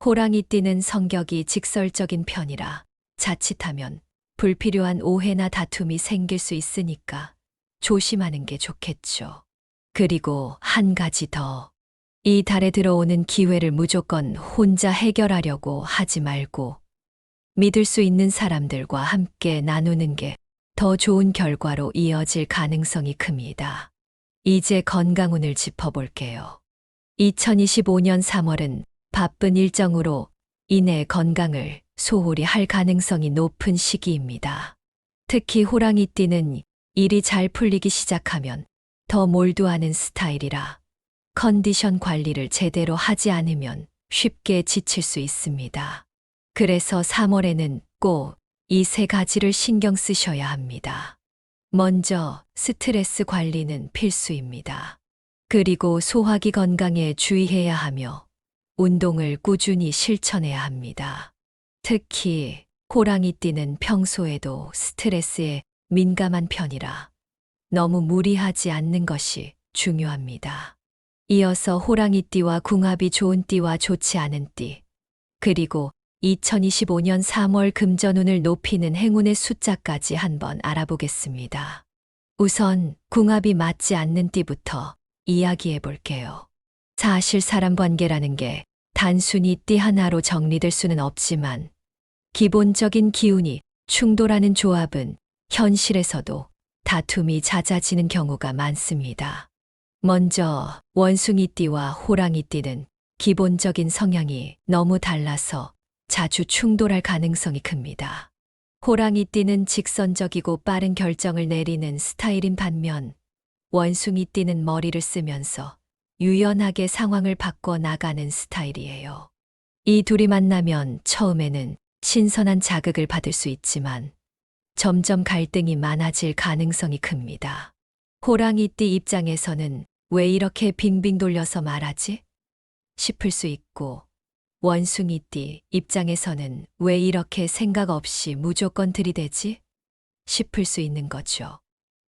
호랑이띠는 성격이 직설적인 편이라 자칫하면 불필요한 오해나 다툼이 생길 수 있으니까 조심하는 게 좋겠죠. 그리고 한 가지 더. 이 달에 들어오는 기회를 무조건 혼자 해결하려고 하지 말고 믿을 수 있는 사람들과 함께 나누는 게 더 좋은 결과로 이어질 가능성이 큽니다. 이제 건강운을 짚어볼게요. 2025년 3월은 바쁜 일정으로 인해 건강을 소홀히 할 가능성이 높은 시기입니다. 특히 호랑이띠는 일이 잘 풀리기 시작하면 더 몰두하는 스타일이라 컨디션 관리를 제대로 하지 않으면 쉽게 지칠 수 있습니다. 그래서 3월에는 꼭 이 세 가지를 신경 쓰셔야 합니다. 먼저 스트레스 관리는 필수입니다. 그리고 소화기 건강에 주의해야 하며 운동을 꾸준히 실천해야 합니다. 특히 호랑이띠는 평소에도 스트레스에 민감한 편이라 너무 무리하지 않는 것이 중요합니다. 이어서 호랑이띠와 궁합이 좋은 띠와 좋지 않은 띠, 그리고 2025년 3월 금전운을 높이는 행운의 숫자까지 한번 알아보겠습니다. 우선 궁합이 맞지 않는 띠부터 이야기해 볼게요. 사실 사람 관계라는 게 단순히 띠 하나로 정리될 수는 없지만 기본적인 기운이 충돌하는 조합은 현실에서도 다툼이 잦아지는 경우가 많습니다. 먼저 원숭이띠와 호랑이띠는 기본적인 성향이 너무 달라서 자주 충돌할 가능성이 큽니다. 호랑이띠는 직선적이고 빠른 결정을 내리는 스타일인 반면 원숭이띠는 머리를 쓰면서 유연하게 상황을 바꿔 나가는 스타일이에요. 이 둘이 만나면 처음에는 신선한 자극을 받을 수 있지만 점점 갈등이 많아질 가능성이 큽니다. 호랑이띠 입장에서는 왜 이렇게 빙빙 돌려서 말하지? 싶을 수 있고, 원숭이띠 입장에서는 왜 이렇게 생각 없이 무조건 들이대지? 싶을 수 있는 거죠.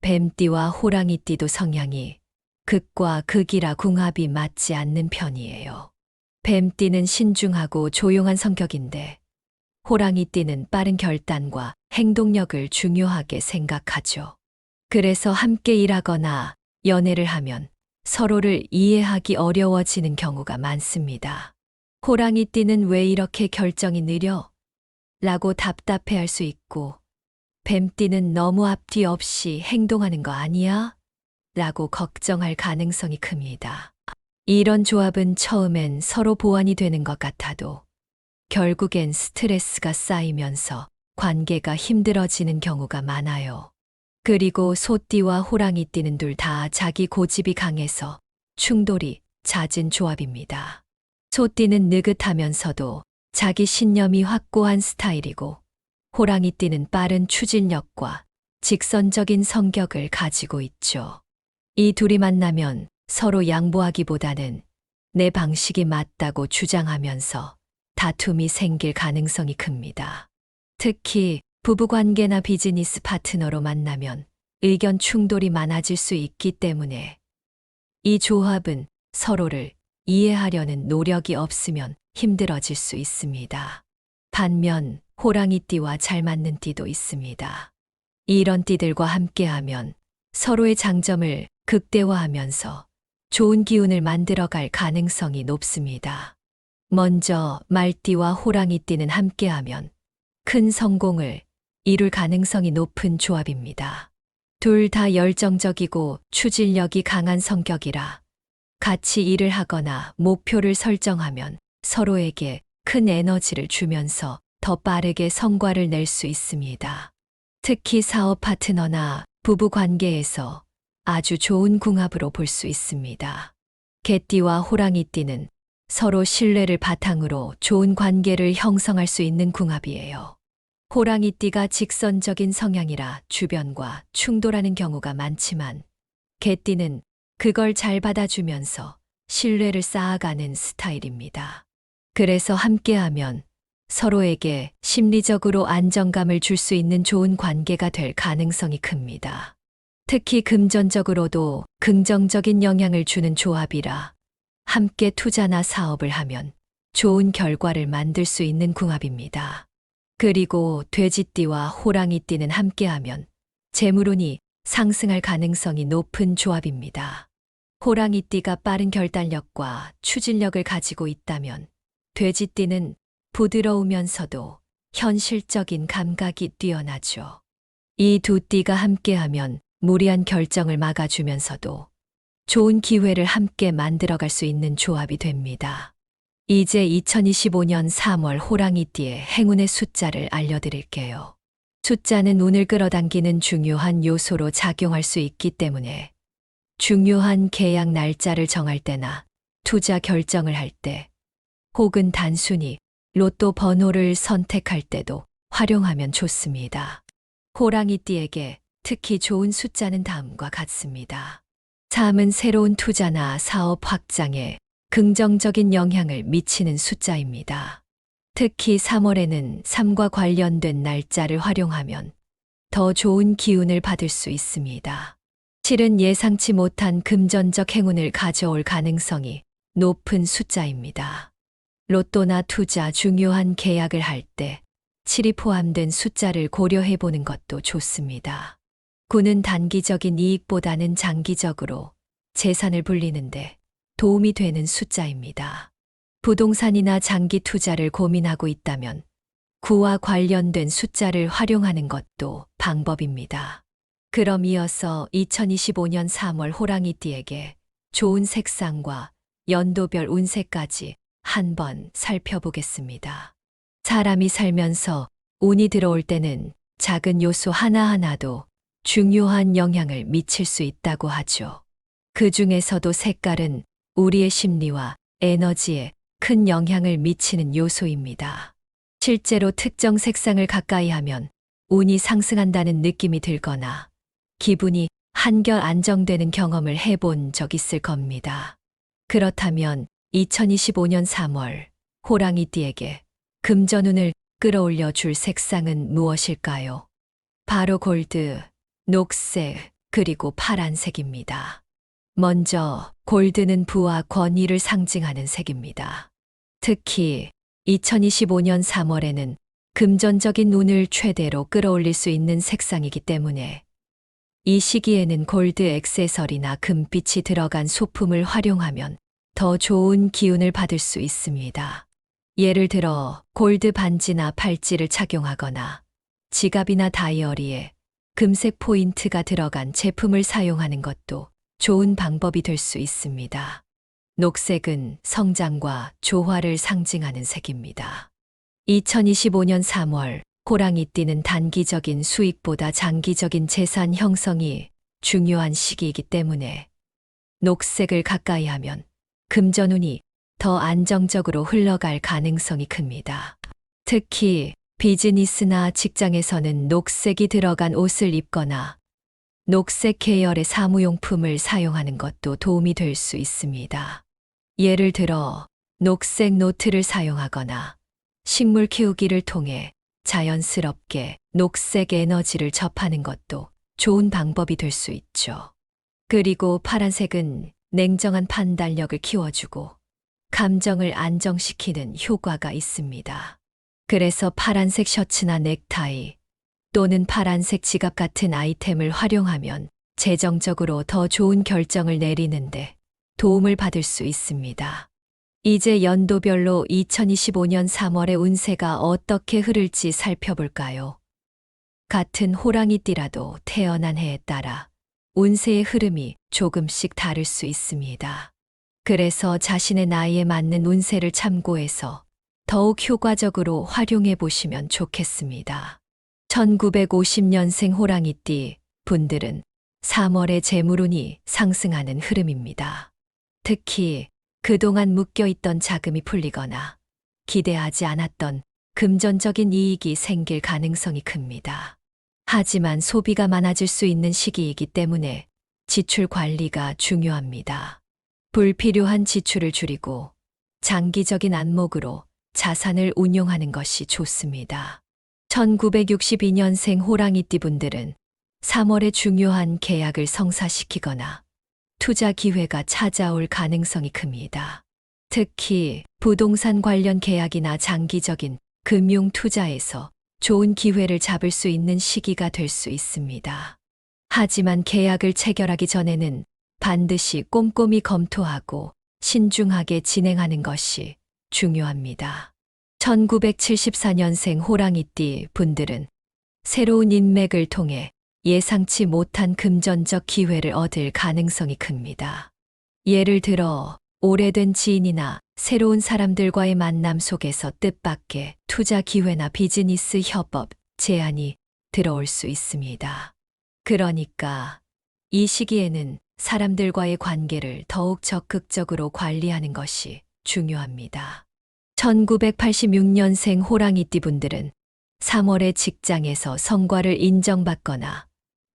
뱀띠와 호랑이띠도 성향이 극과 극이라 궁합이 맞지 않는 편이에요. 뱀띠는 신중하고 조용한 성격인데 호랑이띠는 빠른 결단과 행동력을 중요하게 생각하죠. 그래서 함께 일하거나 연애를 하면 서로를 이해하기 어려워지는 경우가 많습니다. 호랑이띠는 왜 이렇게 결정이 느려? 라고 답답해할 수 있고, 뱀띠는 너무 앞뒤 없이 행동하는 거 아니야? 라고 걱정할 가능성이 큽니다. 이런 조합은 처음엔 서로 보완이 되는 것 같아도 결국엔 스트레스가 쌓이면서 관계가 힘들어지는 경우가 많아요. 그리고 소띠와 호랑이띠는 둘 다 자기 고집이 강해서 충돌이 잦은 조합입니다. 소띠는 느긋하면서도 자기 신념이 확고한 스타일이고, 호랑이띠는 빠른 추진력과 직선적인 성격을 가지고 있죠. 이 둘이 만나면 서로 양보하기보다는 내 방식이 맞다고 주장하면서 다툼이 생길 가능성이 큽니다. 특히 부부관계나 비즈니스 파트너로 만나면 의견 충돌이 많아질 수 있기 때문에 이 조합은 서로를 이해하려는 노력이 없으면 힘들어질 수 있습니다. 반면 호랑이띠와 잘 맞는 띠도 있습니다. 이런 띠들과 함께하면 서로의 장점을 극대화하면서 좋은 기운을 만들어갈 가능성이 높습니다. 먼저 말띠와 호랑이띠는 함께하면 큰 성공을 이룰 가능성이 높은 조합입니다. 둘 다 열정적이고 추진력이 강한 성격이라 같이 일을 하거나 목표를 설정하면 서로에게 큰 에너지를 주면서 더 빠르게 성과를 낼 수 있습니다. 특히 사업 파트너나 부부 관계에서 아주 좋은 궁합으로 볼 수 있습니다. 개띠와 호랑이띠는 서로 신뢰를 바탕으로 좋은 관계를 형성할 수 있는 궁합이에요. 호랑이띠가 직선적인 성향이라 주변과 충돌하는 경우가 많지만 개띠는 그걸 잘 받아주면서 신뢰를 쌓아가는 스타일입니다. 그래서 함께하면 서로에게 심리적으로 안정감을 줄 수 있는 좋은 관계가 될 가능성이 큽니다. 특히 금전적으로도 긍정적인 영향을 주는 조합이라 함께 투자나 사업을 하면 좋은 결과를 만들 수 있는 궁합입니다. 그리고 돼지띠와 호랑이띠는 함께하면 재물운이 상승할 가능성이 높은 조합입니다. 호랑이띠가 빠른 결단력과 추진력을 가지고 있다면 돼지띠는 부드러우면서도 현실적인 감각이 뛰어나죠. 이 두 띠가 함께하면 무리한 결정을 막아주면서도 좋은 기회를 함께 만들어갈 수 있는 조합이 됩니다. 이제 2025년 3월 호랑이띠의 행운의 숫자를 알려드릴게요. 숫자는 운을 끌어당기는 중요한 요소로 작용할 수 있기 때문에 중요한 계약 날짜를 정할 때나 투자 결정을 할 때 혹은 단순히 로또 번호를 선택할 때도 활용하면 좋습니다. 호랑이띠에게 특히 좋은 숫자는 다음과 같습니다. 3은 새로운 투자나 사업 확장에 긍정적인 영향을 미치는 숫자입니다. 특히 3월에는 3과 관련된 날짜를 활용하면 더 좋은 기운을 받을 수 있습니다. 7은 예상치 못한 금전적 행운을 가져올 가능성이 높은 숫자입니다. 로또나 투자 중요한 계약을 할 때 7이 포함된 숫자를 고려해 보는 것도 좋습니다. 9는 단기적인 이익보다는 장기적으로 재산을 불리는데 도움이 되는 숫자입니다. 부동산이나 장기 투자를 고민하고 있다면 9와 관련된 숫자를 활용하는 것도 방법입니다. 그럼 이어서 2025년 3월 호랑이띠에게 좋은 색상과 연도별 운세까지 한번 살펴보겠습니다. 사람이 살면서 운이 들어올 때는 작은 요소 하나하나도 중요한 영향을 미칠 수 있다고 하죠. 그 중에서도 색깔은 우리의 심리와 에너지에 큰 영향을 미치는 요소입니다. 실제로 특정 색상을 가까이 하면 운이 상승한다는 느낌이 들거나 기분이 한결 안정되는 경험을 해본 적 있을 겁니다. 그렇다면 2025년 3월 호랑이띠에게 금전운을 끌어올려 줄 색상은 무엇일까요? 바로 골드, 녹색, 그리고 파란색입니다. 먼저 골드는 부와 권위를 상징하는 색입니다. 특히 2025년 3월에는 금전적인 운을 최대로 끌어올릴 수 있는 색상이기 때문에 이 시기에는 골드 액세서리나 금빛이 들어간 소품을 활용하면 더 좋은 기운을 받을 수 있습니다. 예를 들어 골드 반지나 팔찌를 착용하거나 지갑이나 다이어리에 금색 포인트가 들어간 제품을 사용하는 것도 좋은 방법이 될 수 있습니다. 녹색은 성장과 조화를 상징하는 색입니다. 2025년 3월 호랑이띠는 단기적인 수익보다 장기적인 재산 형성이 중요한 시기이기 때문에 녹색을 가까이 하면 금전운이 더 안정적으로 흘러갈 가능성이 큽니다. 특히 비즈니스나 직장에서는 녹색이 들어간 옷을 입거나 녹색 계열의 사무용품을 사용하는 것도 도움이 될 수 있습니다. 예를 들어 녹색 노트를 사용하거나 식물 키우기를 통해 자연스럽게 녹색 에너지를 접하는 것도 좋은 방법이 될 수 있죠. 그리고 파란색은 냉정한 판단력을 키워주고 감정을 안정시키는 효과가 있습니다. 그래서 파란색 셔츠나 넥타이 또는 파란색 지갑 같은 아이템을 활용하면 재정적으로 더 좋은 결정을 내리는데 도움을 받을 수 있습니다. 이제 연도별로 2025년 3월의 운세가 어떻게 흐를지 살펴볼까요? 같은 호랑이띠라도 태어난 해에 따라 운세의 흐름이 조금씩 다를 수 있습니다. 그래서 자신의 나이에 맞는 운세를 참고해서 더욱 효과적으로 활용해 보시면 좋겠습니다. 1950년생 호랑이띠 분들은 3월에 재물운이 상승하는 흐름입니다. 특히 그동안 묶여있던 자금이 풀리거나 기대하지 않았던 금전적인 이익이 생길 가능성이 큽니다. 하지만 소비가 많아질 수 있는 시기이기 때문에 지출 관리가 중요합니다. 불필요한 지출을 줄이고 장기적인 안목으로 자산을 운용하는 것이 좋습니다. 1962년생 호랑이띠 분들은 3월에 중요한 계약을 성사시키거나 투자 기회가 찾아올 가능성이 큽니다. 특히 부동산 관련 계약이나 장기적인 금융 투자에서 좋은 기회를 잡을 수 있는 시기가 될 수 있습니다. 하지만 계약을 체결하기 전에는 반드시 꼼꼼히 검토하고 신중하게 진행하는 것이 중요합니다. 1974년생 호랑이띠 분들은 새로운 인맥을 통해 예상치 못한 금전적 기회를 얻을 가능성이 큽니다. 예를 들어 오래된 지인이나 새로운 사람들과의 만남 속에서 뜻밖의 투자 기회나 비즈니스 협업 제안이 들어올 수 있습니다. 그러니까 이 시기에는 사람들과의 관계를 더욱 적극적으로 관리하는 것이 중요합니다. 1986년생 호랑이띠 분들은 3월에 직장에서 성과를 인정받거나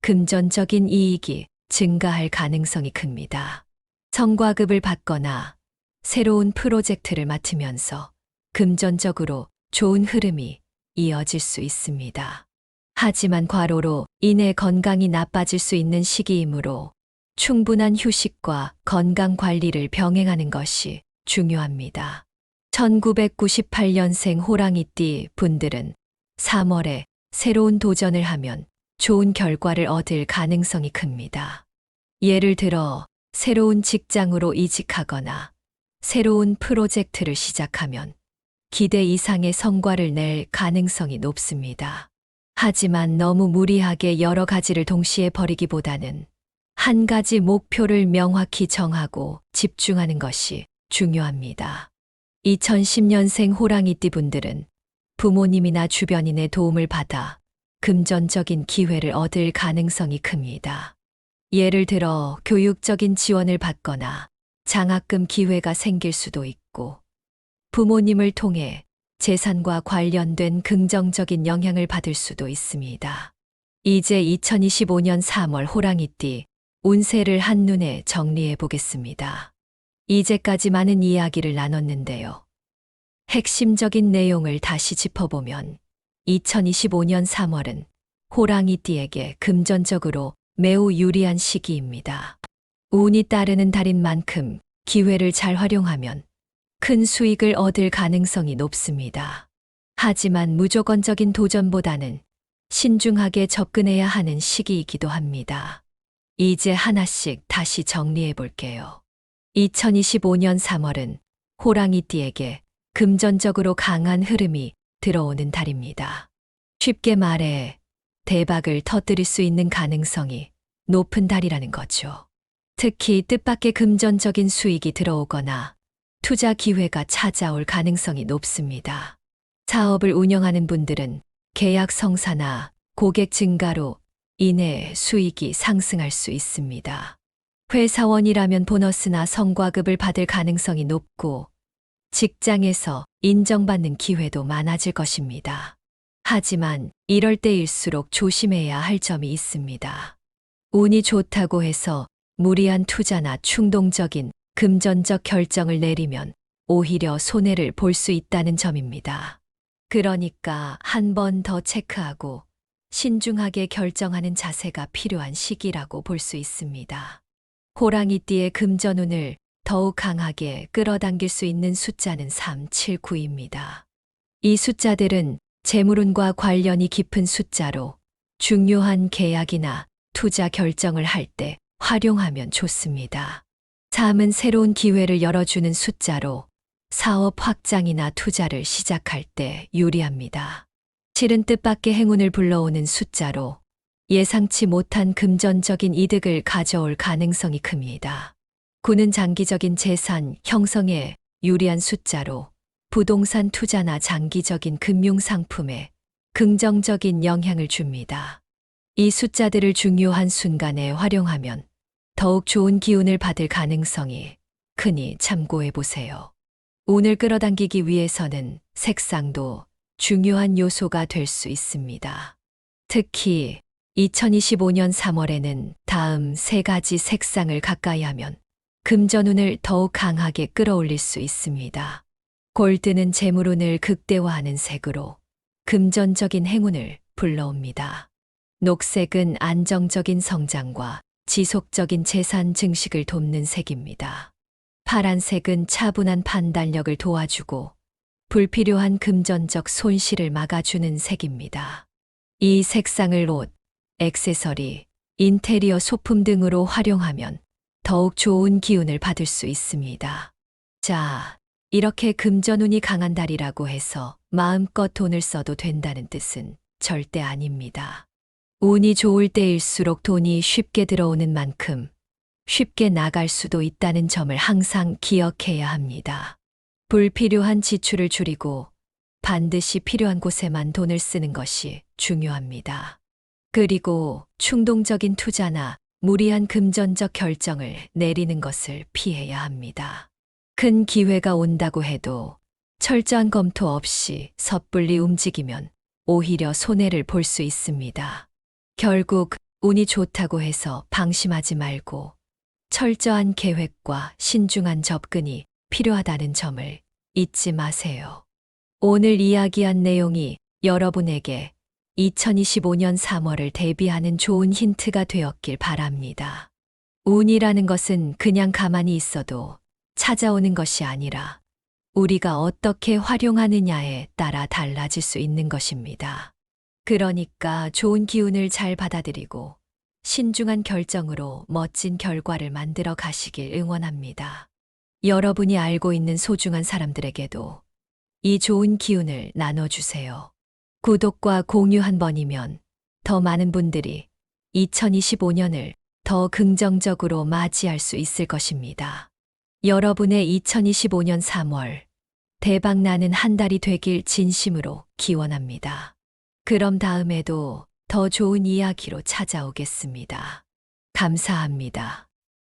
금전적인 이익이 증가할 가능성이 큽니다. 성과급을 받거나 새로운 프로젝트를 맡으면서 금전적으로 좋은 흐름이 이어질 수 있습니다. 하지만 과로로 인해 건강이 나빠질 수 있는 시기이므로 충분한 휴식과 건강 관리를 병행하는 것이 중요합니다. 1998년생 호랑이띠 분들은 3월에 새로운 도전을 하면 좋은 결과를 얻을 가능성이 큽니다. 예를 들어 새로운 직장으로 이직하거나 새로운 프로젝트를 시작하면 기대 이상의 성과를 낼 가능성이 높습니다. 하지만 너무 무리하게 여러 가지를 동시에 벌이기보다는 한 가지 목표를 명확히 정하고 집중하는 것이 중요합니다. 2010년생 호랑이띠 분들은 부모님이나 주변인의 도움을 받아 금전적인 기회를 얻을 가능성이 큽니다. 예를 들어 교육적인 지원을 받거나 장학금 기회가 생길 수도 있고 부모님을 통해 재산과 관련된 긍정적인 영향을 받을 수도 있습니다. 이제 2025년 3월 호랑이띠 운세를 한눈에 정리해 보겠습니다. 이제까지 많은 이야기를 나눴는데요. 핵심적인 내용을 다시 짚어보면 2025년 3월은 호랑이띠에게 금전적으로 매우 유리한 시기입니다. 운이 따르는 달인 만큼 기회를 잘 활용하면 큰 수익을 얻을 가능성이 높습니다. 하지만 무조건적인 도전보다는 신중하게 접근해야 하는 시기이기도 합니다. 이제 하나씩 다시 정리해 볼게요. 2025년 3월은 호랑이띠에게 금전적으로 강한 흐름이 들어오는 달입니다. 쉽게 말해 대박을 터뜨릴 수 있는 가능성이 높은 달이라는 거죠. 특히 뜻밖의 금전적인 수익이 들어오거나 투자 기회가 찾아올 가능성이 높습니다. 사업을 운영하는 분들은 계약 성사나 고객 증가로 인해 수익이 상승할 수 있습니다. 회사원이라면 보너스나 성과급을 받을 가능성이 높고 직장에서 인정받는 기회도 많아질 것입니다. 하지만 이럴 때일수록 조심해야 할 점이 있습니다. 운이 좋다고 해서 무리한 투자나 충동적인 금전적 결정을 내리면 오히려 손해를 볼 수 있다는 점입니다. 그러니까 한 번 더 체크하고 신중하게 결정하는 자세가 필요한 시기라고 볼 수 있습니다. 호랑이띠의 금전운을 더욱 강하게 끌어당길 수 있는 숫자는 3, 7, 9입니다. 이 숫자들은 재물운과 관련이 깊은 숫자로 중요한 계약이나 투자 결정을 할 때 활용하면 좋습니다. 3은 새로운 기회를 열어주는 숫자로 사업 확장이나 투자를 시작할 때 유리합니다. 7은 뜻밖의 행운을 불러오는 숫자로 예상치 못한 금전적인 이득을 가져올 가능성이 큽니다. 9는 장기적인 재산 형성에 유리한 숫자로 부동산 투자나 장기적인 금융상품에 긍정적인 영향을 줍니다. 이 숫자들을 중요한 순간에 활용하면 더욱 좋은 기운을 받을 가능성이 크니 참고해 보세요. 운을 끌어당기기 위해서는 색상도 중요한 요소가 될 수 있습니다. 특히 2025년 3월에는 다음 3가지 색상을 가까이 하면 금전운을 더욱 강하게 끌어올릴 수 있습니다. 골드는 재물운을 극대화하는 색으로 금전적인 행운을 불러옵니다. 녹색은 안정적인 성장과 지속적인 재산 증식을 돕는 색입니다. 파란색은 차분한 판단력을 도와주고 불필요한 금전적 손실을 막아주는 색입니다. 이 색상을 옷, 액세서리, 인테리어 소품 등으로 활용하면 더욱 좋은 기운을 받을 수 있습니다. 자, 이렇게 금전운이 강한 달이라고 해서 마음껏 돈을 써도 된다는 뜻은 절대 아닙니다. 운이 좋을 때일수록 돈이 쉽게 들어오는 만큼 쉽게 나갈 수도 있다는 점을 항상 기억해야 합니다. 불필요한 지출을 줄이고 반드시 필요한 곳에만 돈을 쓰는 것이 중요합니다. 그리고 충동적인 투자나 무리한 금전적 결정을 내리는 것을 피해야 합니다. 큰 기회가 온다고 해도 철저한 검토 없이 섣불리 움직이면 오히려 손해를 볼 수 있습니다. 결국 운이 좋다고 해서 방심하지 말고 철저한 계획과 신중한 접근이 필요하다는 점을 잊지 마세요. 오늘 이야기한 내용이 여러분에게 2025년 3월을 대비하는 좋은 힌트가 되었길 바랍니다. 운이라는 것은 그냥 가만히 있어도 찾아오는 것이 아니라 우리가 어떻게 활용하느냐에 따라 달라질 수 있는 것입니다. 그러니까 좋은 기운을 잘 받아들이고 신중한 결정으로 멋진 결과를 만들어 가시길 응원합니다. 여러분이 알고 있는 소중한 사람들에게도 이 좋은 기운을 나눠주세요. 구독과 공유 한 번이면 더 많은 분들이 2025년을 더 긍정적으로 맞이할 수 있을 것입니다. 여러분의 2025년 3월 대박나는 한 달이 되길 진심으로 기원합니다. 그럼 다음에도 더 좋은 이야기로 찾아오겠습니다. 감사합니다.